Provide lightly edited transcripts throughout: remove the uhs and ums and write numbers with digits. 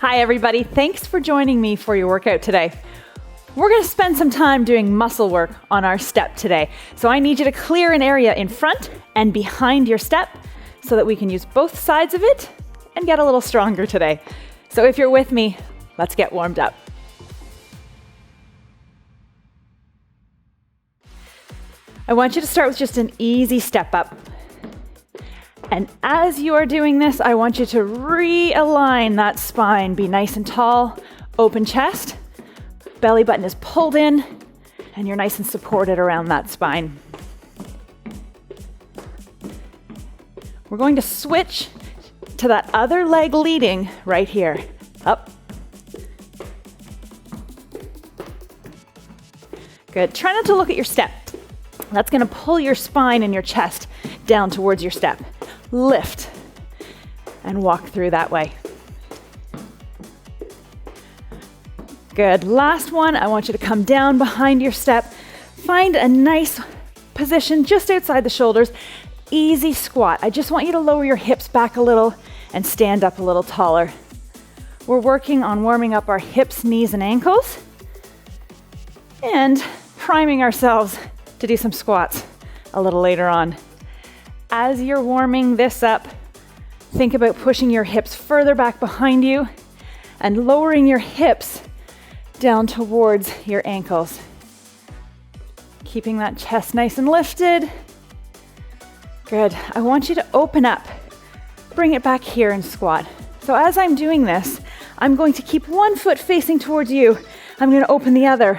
Hi everybody, thanks for joining me for your workout today. We're gonna spend some time doing muscle work on our step today. So I need you to clear an area in front and behind your step so that we can use both sides of it and get a little stronger today. So if you're with me, let's get warmed up. I want you to start with just an easy step up. And as you are doing this, I want you to realign that spine. Be nice and tall, open chest, belly button is pulled in, and you're nice and supported around that spine. We're going to switch to that other leg leading right here. Up. Good. Try not to look at your step. That's going to pull your spine and your chest down towards your step. Lift and walk through that way. Good. Last one, I want you to come down behind your step. Find a nice position just outside the shoulders. Easy squat. I just want you to lower your hips back a little and stand up a little taller. We're working on warming up our hips, knees, and ankles and priming ourselves to do some squats a little later on. As you're warming this up, think about pushing your hips further back behind you and lowering your hips down towards your ankles. Keeping that chest nice and lifted. Good. I want you to open up. Bring it back here and squat. So as I'm doing this, I'm going to keep one foot facing towards you. I'm going to open the other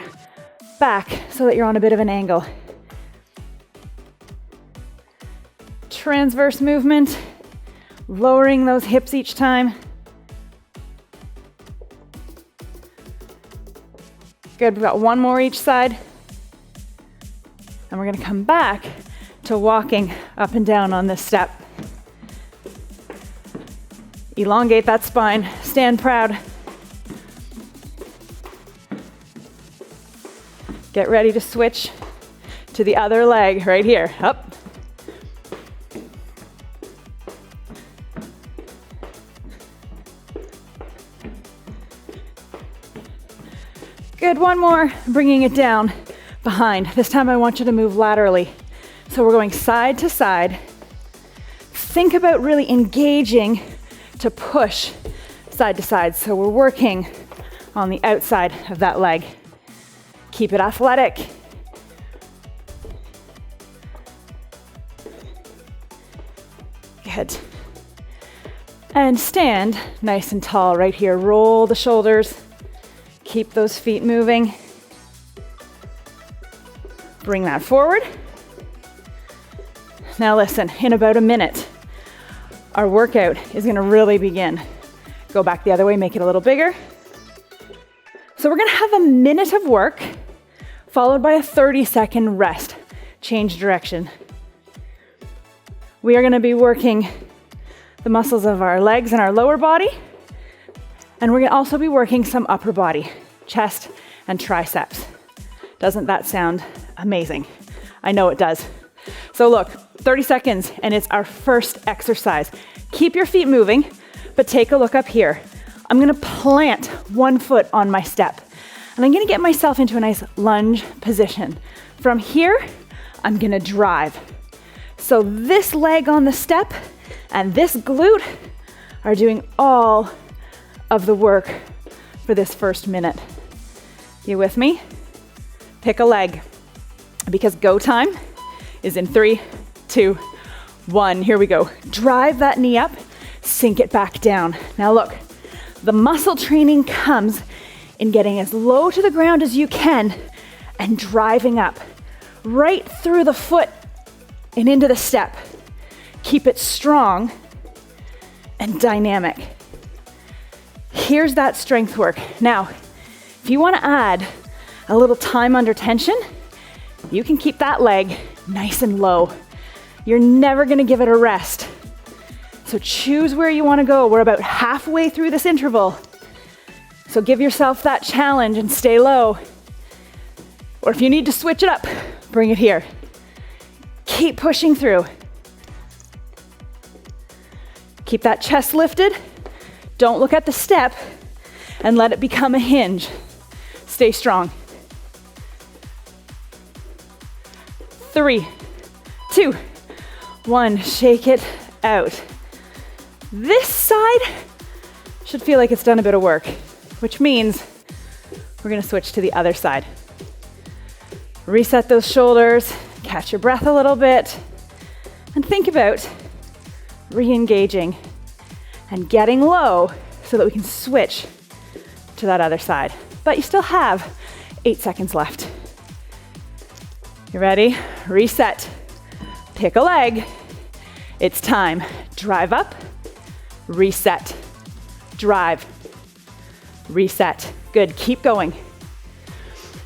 back so that you're on a bit of an angle. Transverse movement, lowering those hips each time. Good, we've got one more each side. And we're gonna come back to walking up and down on this step. Elongate that spine, stand proud. Get ready to switch to the other leg right here, up. Good, one more, bringing it down behind. This time I want you to move laterally. So we're going side to side. Think about really engaging to push side to side. So we're working on the outside of that leg. Keep it athletic. Good. And stand nice and tall right here. Roll the shoulders. Keep those feet moving. Bring that forward. Now listen, in about a minute, our workout is gonna really begin. Go back the other way, make it a little bigger. So we're gonna have a minute of work, followed by a 30-second rest. Change direction. We are gonna be working the muscles of our legs and our lower body. And we're gonna also be working some upper body, chest and triceps. Doesn't that sound amazing? I know it does. So look, 30 seconds and it's our first exercise. Keep your feet moving, but take a look up here. I'm gonna plant one foot on my step and I'm gonna get myself into a nice lunge position. From here, I'm gonna drive. So this leg on the step and this glute are doing all of the work for this first minute. You with me? Pick a leg because go time is in 3, 2, 1. Here we go. Drive that knee up, sink it back down. Now look, the muscle training comes in getting as low to the ground as you can and driving up right through the foot and into the step. Keep it strong and dynamic. Here's that strength work. Now, if you want to add a little time under tension, you can keep that leg nice and low. You're never going to give it a rest. So choose where you want to go. We're about halfway through this interval. So give yourself that challenge and stay low. Or if you need to switch it up, bring it here. Keep pushing through. Keep that chest lifted. Don't look at the step. and let it become a hinge. Stay strong. 3, 2, 1. Shake it out. This side should feel like it's done a bit of work, which means we're gonna switch to the other side. Reset those shoulders, catch your breath a little bit, and think about re-engaging and getting low so that we can switch to that other side. But you still have 8 seconds left. You ready? Reset. Pick a leg. It's time. Drive up, reset, drive, reset. Good, keep going.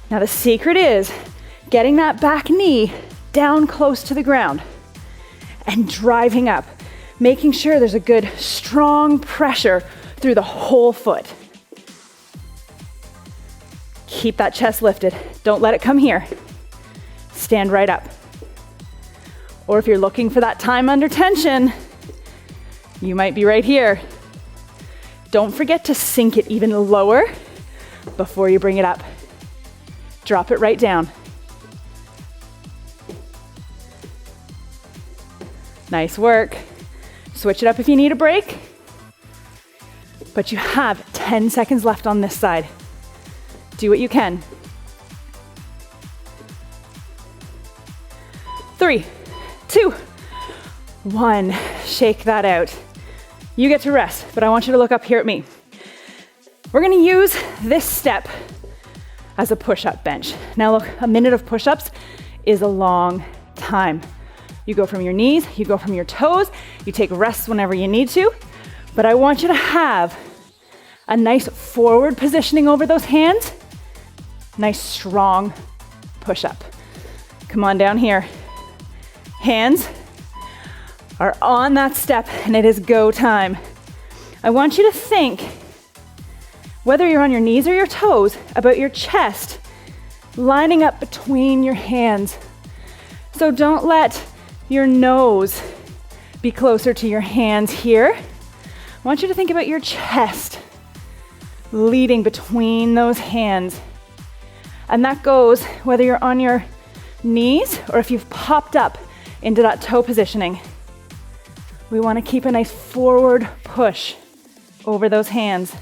Now the secret is getting that back knee down close to the ground and driving up, making sure there's a good strong pressure through the whole foot. Keep that chest lifted. Don't let it come here. Stand right up. Or if you're looking for that time under tension, you might be right here. Don't forget to sink it even lower before you bring it up. Drop it right down. Nice work. Switch it up if you need a break. But you have 10 seconds left on this side. Do what you can. 3, 2, 1. Shake that out. You get to rest, but I want you to look up here at me. We're gonna use this step as a push-up bench. Now look, a minute of push-ups is a long time. You go from your knees, you go from your toes, you take rests whenever you need to, but I want you to have a nice forward positioning over those hands, nice strong push-up. Come on down here. Hands are on that step and it is go time. I want you to think, whether you're on your knees or your toes, about your chest lining up between your hands. So don't let your nose be closer to your hands here. I want you to think about your chest leading between those hands. And that goes whether you're on your knees or if you've popped up into that toe positioning. We want to keep a nice forward push over those hands.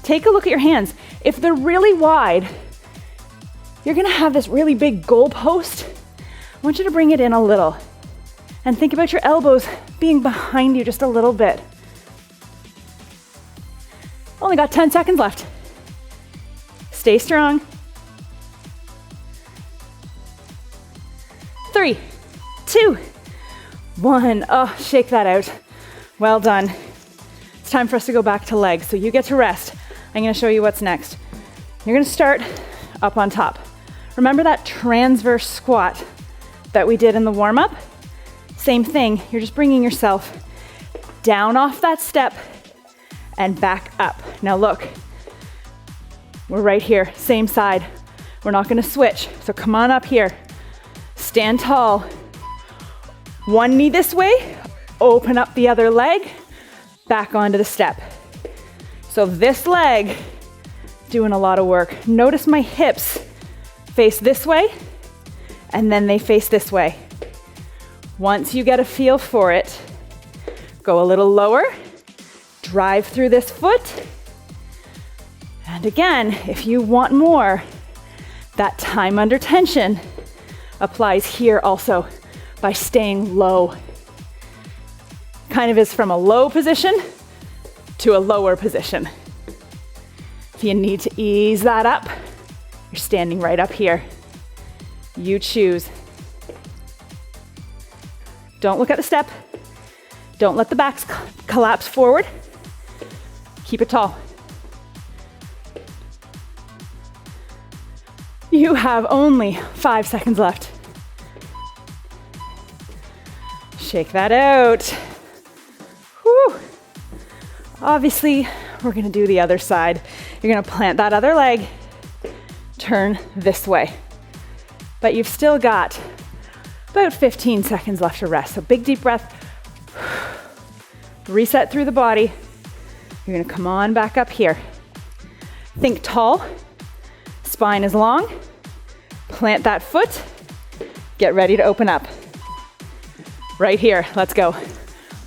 Take a look at your hands. If they're really wide, you're gonna have this really big goalpost. I want you to bring it in a little and think about your elbows being behind you just a little bit. Only got 10 seconds left. Stay strong. 3, 2, 1. Oh, shake that out. Well done. It's time for us to go back to legs. So you get to rest. I'm gonna show you what's next. You're gonna start up on top. Remember that transverse squat that we did in the warm-up? Same thing, you're just bringing yourself down off that step and back up. Now look, we're right here, same side. We're not gonna switch, so come on up here. Stand tall. One knee this way, open up the other leg, back onto the step. So this leg, doing a lot of work. Notice my hips face this way, and then they face this way. Once you get a feel for it, go a little lower, drive through this foot, and again, if you want more, that time under tension applies here also by staying low. Kind of is from a low position to a lower position. If you need to ease that up, you're standing right up here. You choose. Don't look at the step. Don't let the backs collapse forward. Keep it tall. You have only 5 seconds left. Shake that out. Whew. Obviously, we're gonna do the other side. You're gonna plant that other leg, turn this way. But you've still got about 15 seconds left to rest. So big deep breath. Reset through the body. You're gonna come on back up here. Think tall, spine is long, plant that foot, get ready to open up. Right here, let's go.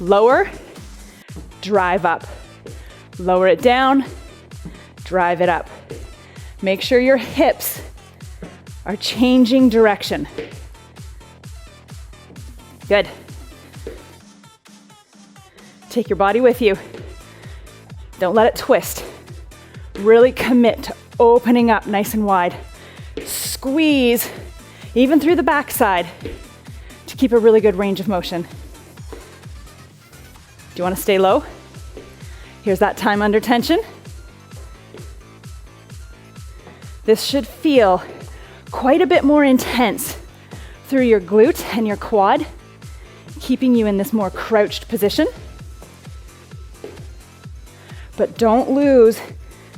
Lower, drive up. Lower it down, drive it up. Make sure your hips are changing direction. Good. Take your body with you. Don't let it twist. Really commit to opening up nice and wide. Squeeze, even through the backside, to keep a really good range of motion. Do you want to stay low? Here's that time under tension. This should feel quite a bit more intense through your glute and your quad, keeping you in this more crouched position. But don't lose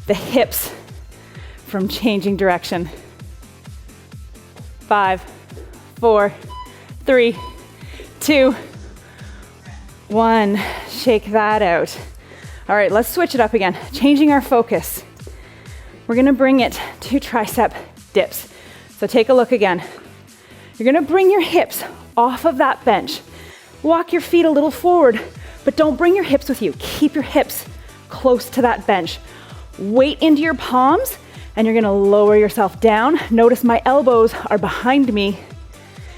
the hips from changing direction. 5, 4, 3, 2, 1. Shake that out. All right, let's switch it up again. Changing our focus. We're gonna bring it to tricep dips. So take a look again. You're gonna bring your hips off of that bench. Walk your feet a little forward, but don't bring your hips with you. Keep your hips close to that bench. Weight into your palms, and you're gonna lower yourself down. Notice my elbows are behind me,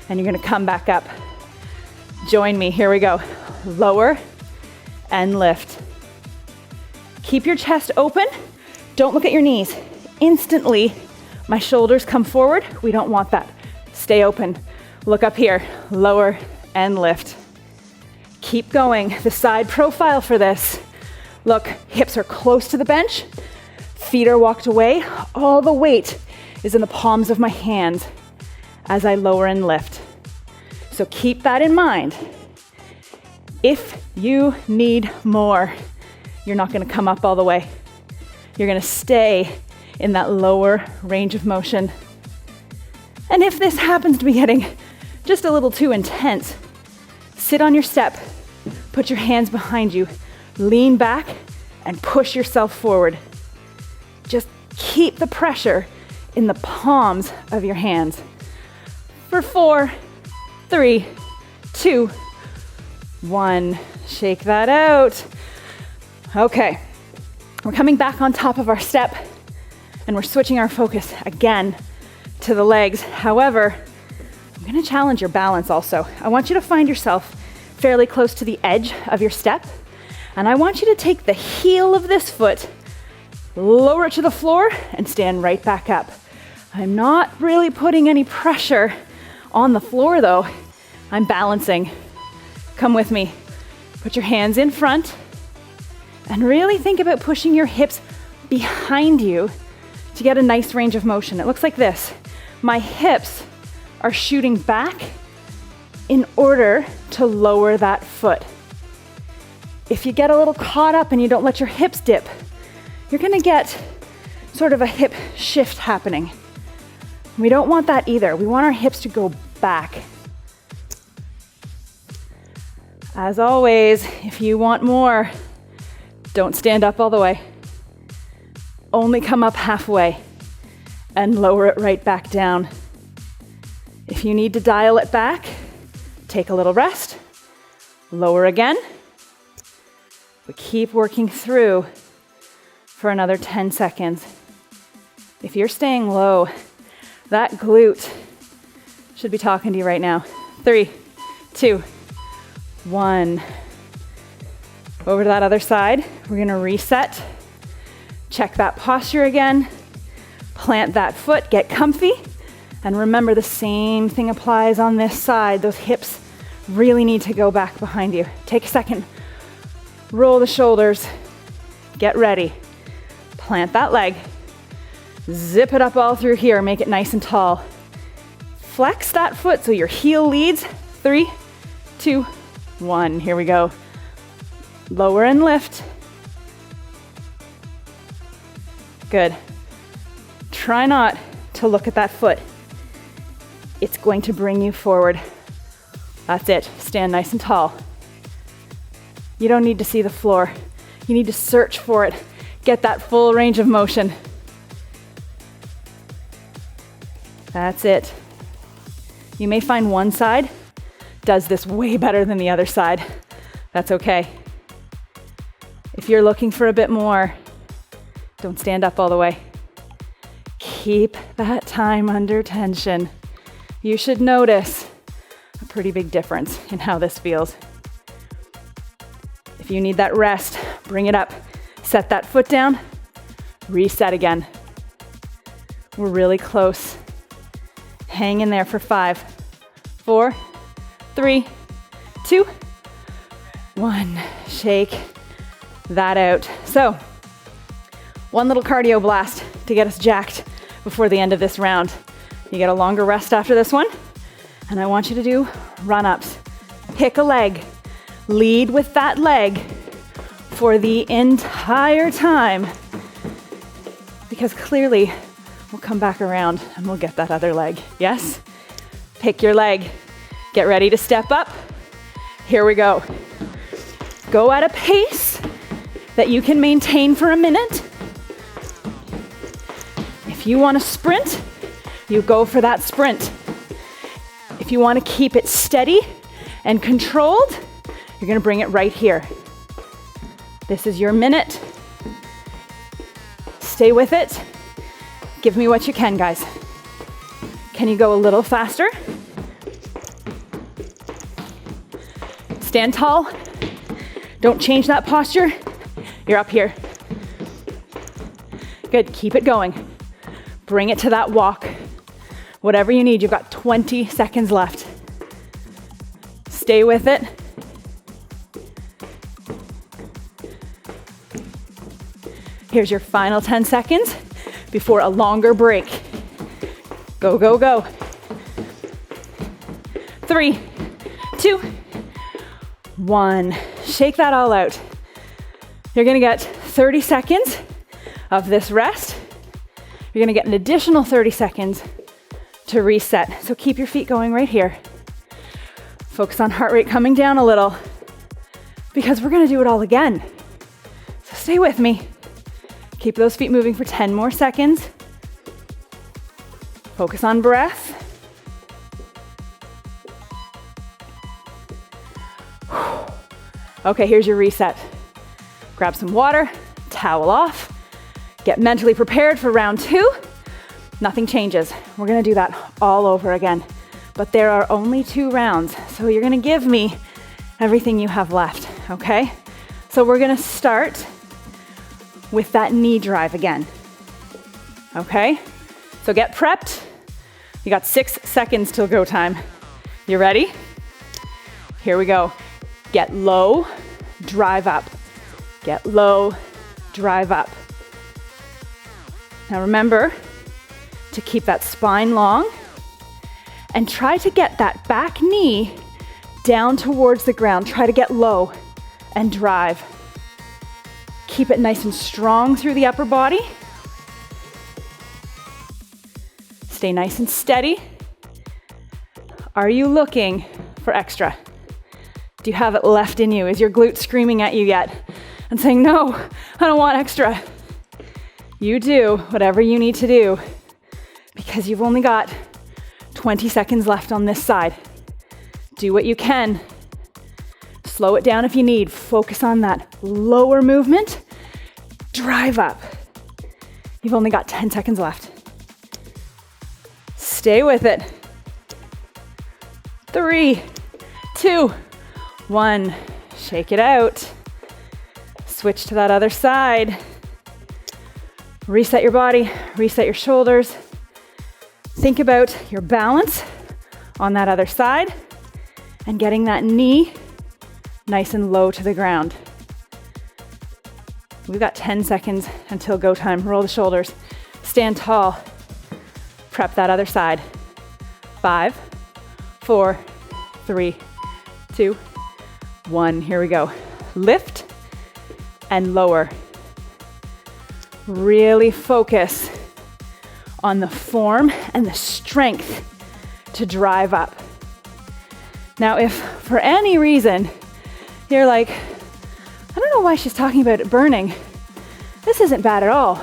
and you're gonna come back up. Join me, here we go. Lower and lift. Keep your chest open. Don't look at your knees. Instantly, my shoulders come forward. We don't want that. Stay open. Look up here. Lower and lift. Keep going. The side profile for this. Look, hips are close to the bench. Feet are walked away. All the weight is in the palms of my hands as I lower and lift. So keep that in mind. If you need more, you're not going to come up all the way. You're going to stay in that lower range of motion. And if this happens to be getting just a little too intense, sit on your step, put your hands behind you, lean back, and push yourself forward. Just keep the pressure in the palms of your hands. For 4, 3, 2, 1. Shake that out. Okay, we're coming back on top of our step, and we're switching our focus again to the legs. However, I'm gonna challenge your balance also. I want you to find yourself fairly close to the edge of your step, and I want you to take the heel of this foot, lower it to the floor, and stand right back up. I'm not really putting any pressure on the floor though. I'm balancing. Come with me. Put your hands in front, and really think about pushing your hips behind you to get a nice range of motion. It looks like this. My hips are shooting back in order to lower that foot. If you get a little caught up and you don't let your hips dip, you're gonna get sort of a hip shift happening. We don't want that either. We want our hips to go back. As always, if you want more, don't stand up all the way. Only come up halfway and lower it right back down. If you need to dial it back, take a little rest, lower again, but keep working through for another 10 seconds. If you're staying low, that glute should be talking to you right now. 3, 2, 1. Over to that other side. We're gonna reset. Check that posture again. Plant that foot, get comfy. And remember, the same thing applies on this side. Those hips really need to go back behind you. Take a second. Roll the shoulders. Get ready. Plant that leg. Zip it up all through here. Make it nice and tall. Flex that foot so your heel leads. 3, 2, 1. Here we go. Lower and lift. Good. Try not to look at that foot. It's going to bring you forward. That's it. Stand nice and tall. You don't need to see the floor. You need to search for it. Get that full range of motion. That's it. You may find one side does this way better than the other side. That's okay. If you're looking for a bit more, don't stand up all the way. Keep that time under tension. You should notice a pretty big difference in how this feels. If you need that rest, bring it up. Set that foot down, reset again. We're really close. Hang in there for 5, 4, 3, 2, 1. Shake that out. So, one little cardio blast to get us jacked before the end of this round. You get a longer rest after this one, and I want you to do run-ups. Pick a leg. Lead with that leg for the entire time, because clearly we'll come back around and we'll get that other leg. Yes? Pick your leg. Get ready to step up. Here we go. Go at a pace that you can maintain for a minute. If you want to sprint, you go for that sprint. If you want to keep it steady and controlled, you're going to bring it right here. This is your minute. Stay with it. Give me what you can, guys. Can you go a little faster? Stand tall. Don't change that posture. You're up here. Good, keep it going. Bring it to that walk. Whatever you need, you've got 20 seconds left. Stay with it. Here's your final 10 seconds before a longer break. Go, go, go. 3, 2, 1. Shake that all out. You're gonna get 30 seconds of this rest. You're gonna get an additional 30 seconds to reset. So keep your feet going right here. Focus on heart rate coming down a little, because we're gonna do it all again. So stay with me. Keep those feet moving for 10 more seconds. Focus on breath. Okay, here's your reset. Grab some water, towel off, get mentally prepared for round 2. Nothing changes. We're gonna do that all over again. But there are only 2 rounds, so you're gonna give me everything you have left, okay? So we're gonna start with that knee drive again, okay? So get prepped. You got 6 seconds till go time. You ready? Here we go. Get low, drive up. Get low, drive up. Now remember to keep that spine long and try to get that back knee down towards the ground. Try to get low and drive. Keep it nice and strong through the upper body. Stay nice and steady. Are you looking for extra? Do you have it left in you? Is your glute screaming at you yet and saying, no, I don't want extra? You do whatever you need to do, because you've only got 20 seconds left on this side. Do what you can. Slow it down if you need. Focus on that lower movement. Drive up. You've only got 10 seconds left. Stay with it. 3, 2, 1. Shake it out. Switch to that other side. Reset your body, reset your shoulders. Think about your balance on that other side and getting that knee nice and low to the ground. We've got 10 seconds until go time. Roll the shoulders, stand tall, prep that other side. 5, 4, 3, 2, 1. Here we go. Lift and lower. Really focus on the form and the strength to drive up. Now, if for any reason you're like, I don't know why she's talking about it burning. This isn't bad at all.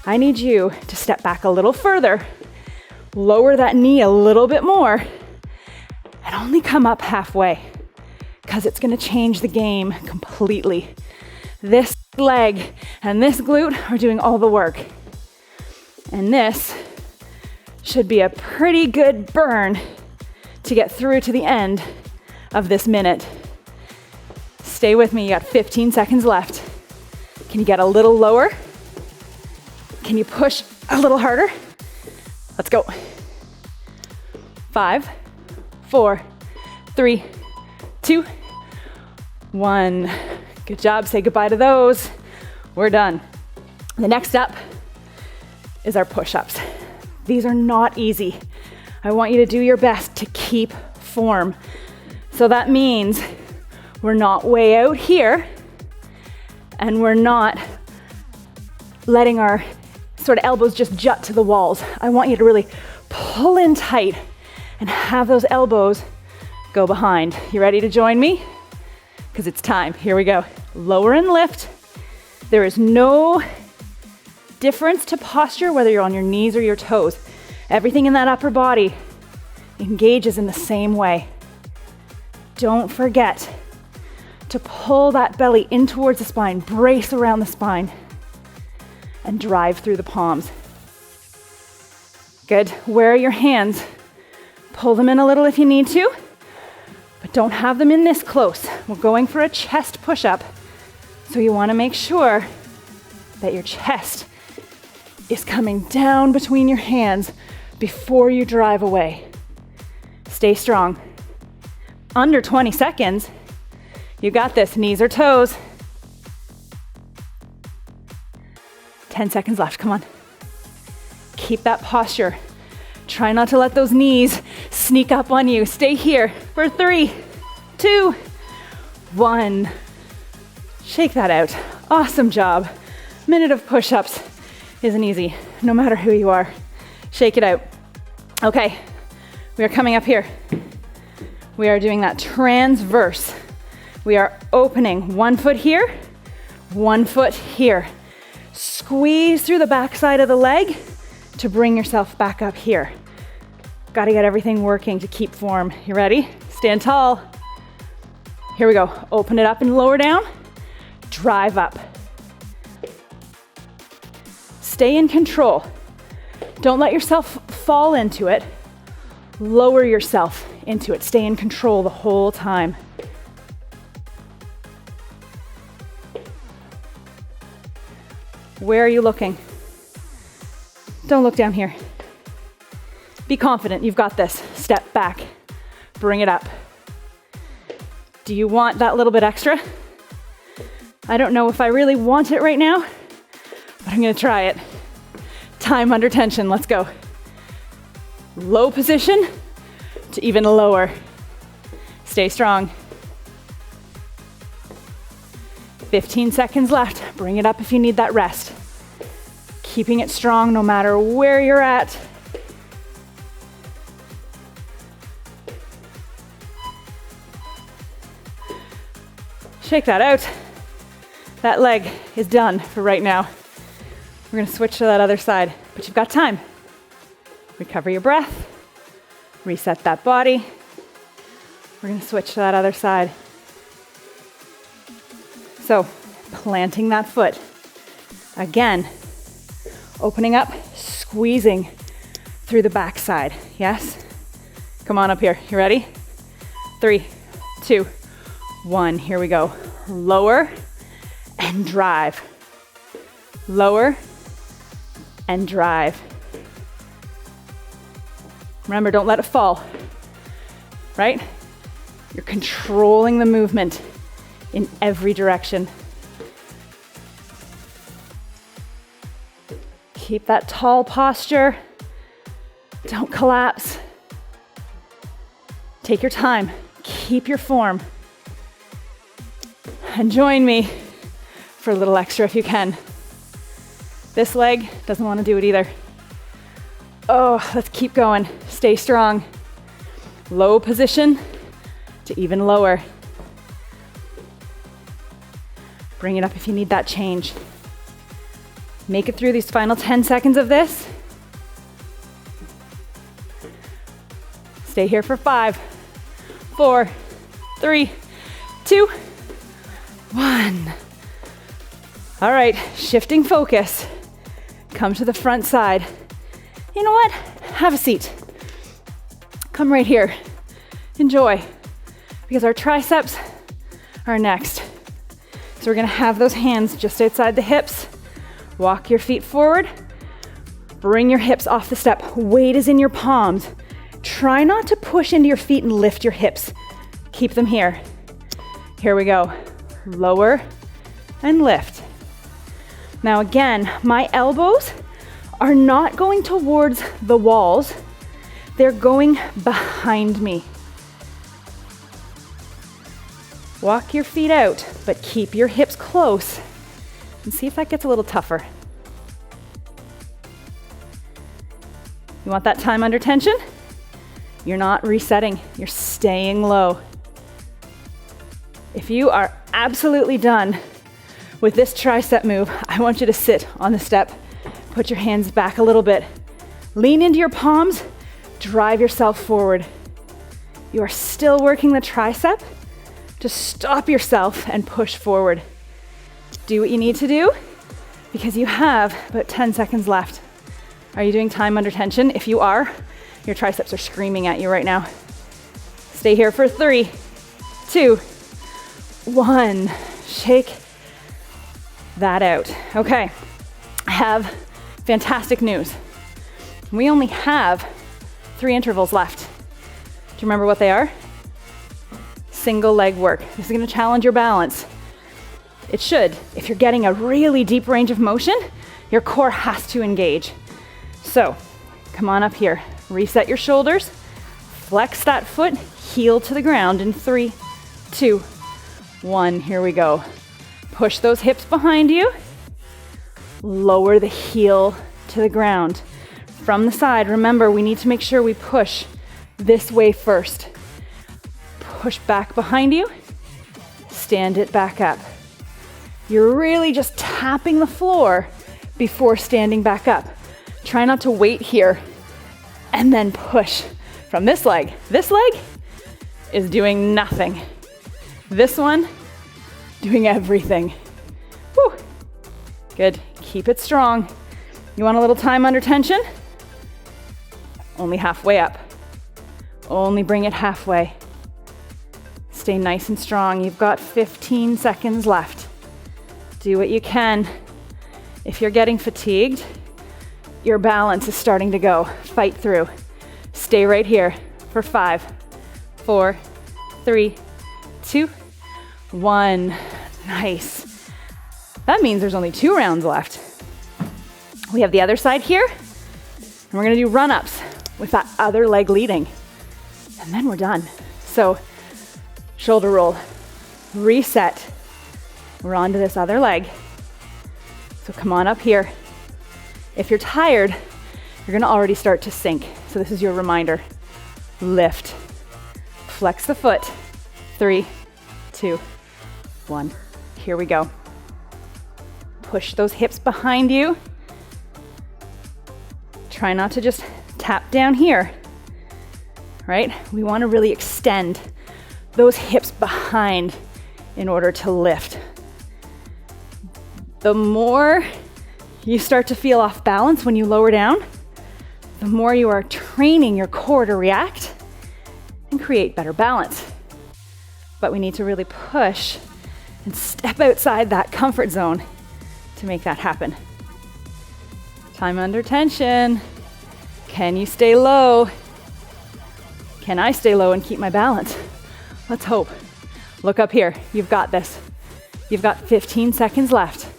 I need you to step back a little further. Lower that knee a little bit more and only come up halfway because it's gonna change the game completely. This leg and this glute are doing all the work. And this should be a pretty good burn to get through to the end of this minute. Stay with me, you got 15 seconds left. Can you get a little lower? Can you push a little harder? Let's go. 5, 4, 3, 2, 1. Good job, say goodbye to those. We're done. The next up is our push-ups. These are not easy. I want you to do your best to keep form. So that means we're not way out here and we're not letting our sort of elbows just jut to the walls. I want you to really pull in tight and have those elbows go behind. You ready to join me? Because it's time. Here we go. Lower and lift. There is no difference to posture whether you're on your knees or your toes. Everything in that upper body engages in the same way. Don't forget to pull that belly in towards the spine, brace around the spine, and drive through the palms. Good. Where are your hands? Pull them in a little if you need to, but don't have them in this close. We're going for a chest push-up, so you want to make sure that your chest is coming down between your hands before you drive away. Stay strong. Under 20 seconds. You got this. Knees or toes. 10 seconds left, come on. Keep that posture. Try not to let those knees sneak up on you. Stay here for 3, 2, 1. Shake that out. Awesome job. Minute of push-ups isn't easy, no matter who you are. Shake it out. Okay, we are coming up here. We are doing that transverse. We are opening one foot here, one foot here. Squeeze through the backside of the leg to bring yourself back up here. Got to get everything working to keep form. You ready? Stand tall. Here we go. Open it up and lower down. Drive up. Stay in control. Don't let yourself fall into it. Lower yourself into it. Stay in control the whole time. Where are you looking? Don't look down here. Be confident, you've got this. Step back, bring it up. Do you want that little bit extra? I don't know if I really want it right now, but I'm gonna try it. Time under tension, let's go. Low position to even lower. Stay strong. 15 seconds left. Bring it up if you need that rest. Keeping it strong no matter where you're at. Shake that out. That leg is done for right now. We're gonna switch to that other side, but you've got time. Recover your breath. Reset that body. We're gonna switch to that other side. So, planting that foot. Again, opening up, squeezing through the backside. Yes? Come on up here. You ready? 3, 2, 1. Here we go. Lower and drive. Lower and drive. Remember, don't let it fall. Right? You're controlling the movement in every direction. Keep that tall posture. Don't collapse. Take your time. Keep your form. And join me for a little extra if you can. This leg doesn't want to do it either. Oh, let's keep going. Stay strong. Low position to even lower. Bring it up if you need that change. Make it through these final 10 seconds of this. Stay here for 5, 4, 3, 2, 1. All right, shifting focus. Come to the front side. You know what? Have a seat. Come right here. Enjoy, because our triceps are next. So we're gonna have those hands just outside the hips. Walk your feet forward. Bring your hips off the step. Weight is in your palms. Try not to push into your feet and lift your hips. Keep them here. Here we go. Lower and lift. Now again, my elbows are not going towards the walls. They're going behind me. Walk your feet out, but keep your hips close. And see if that gets a little tougher. You want that time under tension? You're not resetting, you're staying low. If you are absolutely done with this tricep move, I want you to sit on the step. Put your hands back a little bit. Lean into your palms, drive yourself forward. You are still working the tricep. Just stop yourself and push forward. Do what you need to do because you have about 10 seconds left. Are you doing time under tension? If you are, your triceps are screaming at you right now. Stay here for 3, 2, 1. Shake that out. Okay, I have fantastic news. We only have 3 intervals left. Do you remember what they are? Single leg work. This is gonna challenge your balance. It should. If you're getting a really deep range of motion, your core has to engage. So, come on up here. Reset your shoulders. Flex that foot. Heel to the ground in 3, 2, 1. Here we go. Push those hips behind you. Lower the heel to the ground. From the side, remember, we need to make sure we push this way first. Push back behind you. Stand it back up. You're really just tapping the floor before standing back up. Try not to wait here and then push from this leg. This leg is doing nothing. This one, doing everything. Woo. Good. Keep it strong. You want a little time under tension? Only halfway up. Only bring it halfway. Stay nice and strong. You've got 15 seconds left. Do what you can. If you're getting fatigued, your balance is starting to go. Fight through. Stay right here for 5, 4, 3, 2, 1. Nice. That means there's only 2 rounds left. We have the other side here, and we're gonna do run-ups with that other leg leading. And then we're done. So, shoulder roll, reset. We're on to this other leg. So come on up here. If you're tired, you're gonna already start to sink. So this is your reminder. Lift, flex the foot. 3, 2, 1. Here we go. Push those hips behind you. Try not to just tap down here, right? We wanna really extend those hips behind in order to lift. The more you start to feel off balance when you lower down, the more you are training your core to react and create better balance. But we need to really push and step outside that comfort zone to make that happen. Time under tension. Can you stay low? Can I stay low and keep my balance? Let's hope. Look up here. You've got this. You've got 15 seconds left.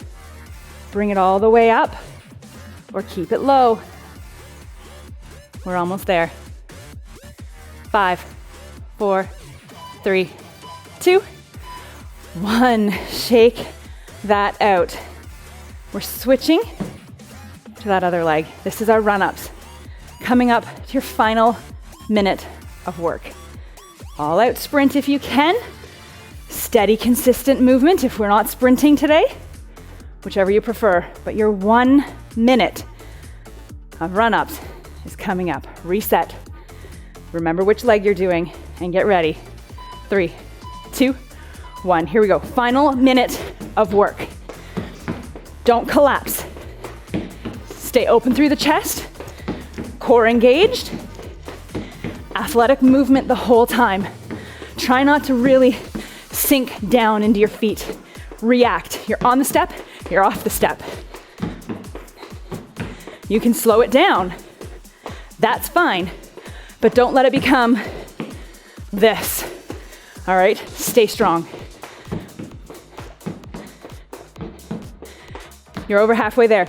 Bring it all the way up or keep it low. We're almost there. 5, 4, 3, 2, 1. Shake that out. We're switching to that other leg. This is our run-ups. Coming up to your final minute of work. All out sprint if you can. Steady, consistent movement if we're not sprinting today. Whichever you prefer. But your 1 minute of run-ups is coming up. Reset. Remember which leg you're doing and get ready. 3, 2, 1. Here we go. Final minute of work. Don't collapse. Stay open through the chest, core engaged, athletic movement the whole time. Try not to really sink down into your feet. React. You're on the step, you're off the step. You can slow it down. That's fine, but don't let it become this. All right, stay strong. You're over halfway there.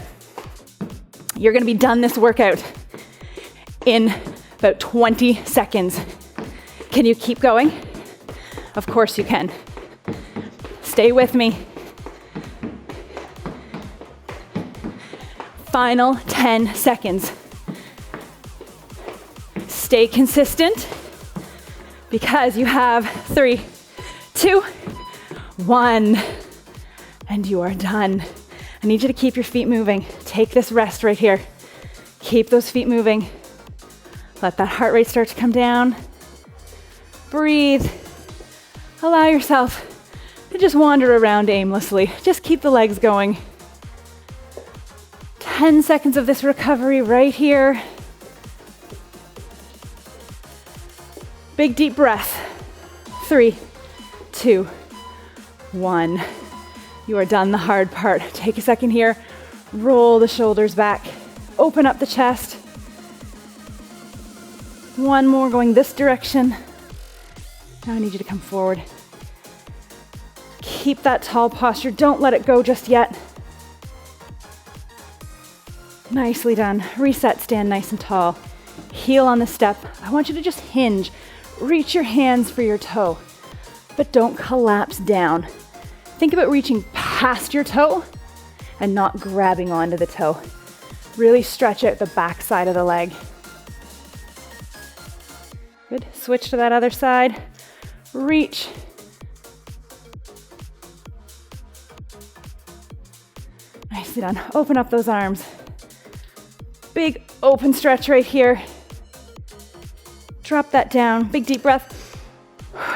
You're gonna be done this workout in about 20 seconds. Can you keep going? Of course you can. Stay with me. Final 10 seconds. Stay consistent because you have 3, 2, 1, and you are done. I need you to keep your feet moving. Take this rest right here. Keep those feet moving. Let that heart rate start to come down. Breathe. Allow yourself to just wander around aimlessly. Just keep the legs going. 10 seconds of this recovery right here. Big deep breath. 3, 2, 1. You are done the hard part. Take a second here. Roll the shoulders back. Open up the chest. One more going this direction. Now I need you to come forward. Keep that tall posture. Don't let it go just yet. Nicely done. Reset, stand nice and tall. Heel on the step. I want you to just hinge. Reach your hands for your toe, but don't collapse down. Think about reaching past your toe and not grabbing onto the toe. Really stretch out the back side of the leg. Good. Switch to that other side. Reach. Nicely done. Open up those arms. Big open stretch right here. Drop that down. Big deep breath.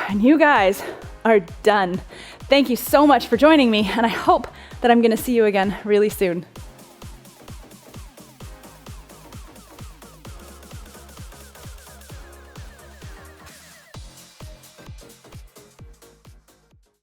And you guys are done. Thank you so much for joining me, and I hope that I'm going to see you again really soon.